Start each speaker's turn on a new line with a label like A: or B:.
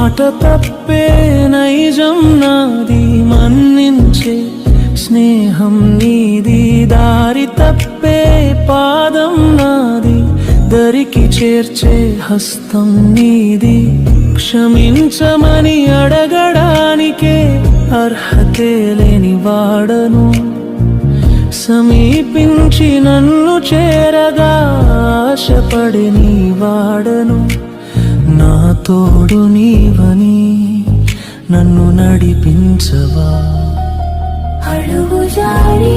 A: మాట తప్పే నైజం నాది, మన్నించే స్నేహం నీది. దారి తప్పే పాదం నాది, దరికి చేర్చే హస్తం నీది. క్షమించమని అడగడానికే అర్హతే లేని వాడను, సమీపించి నన్ను చేరగా ఆశపడి నీ వాడను. నా తోడు నీవని నన్ను నడిపించవా?
B: అడుగు జారి